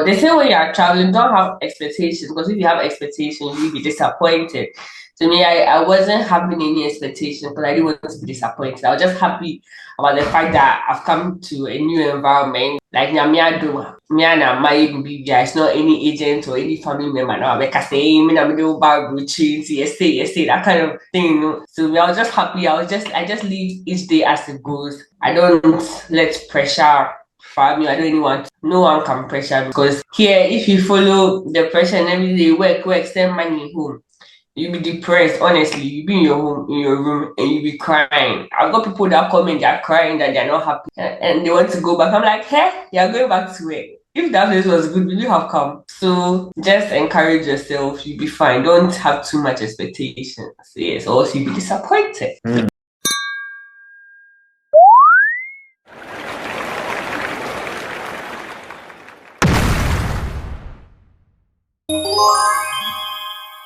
But they say when you are traveling, don't have expectations because if you have expectations, you'll be disappointed. To me, I wasn't having any expectations because I didn't want to be disappointed. I was just happy about the fact that I've come to a new environment. Like Nyamiado, Miana, my baby, it's not any agent or any family member now. Like I say, me na me do bag yes, say that kind of thing. You know? So I was just happy. I just live each day as it goes. I don't let pressure farm you. I don't really want no one can pressure me because here if you follow the pressure and every day work, send money home. You be depressed, honestly. You be in your home, in your room, and you be crying. I've got people that come in, they're crying that they're not happy and they want to go back. I'm like, hey, you're going back to work. If that place was good, will you have come? So just encourage yourself, you'll be fine. Don't have too much expectations. Yes, or else you'll be disappointed.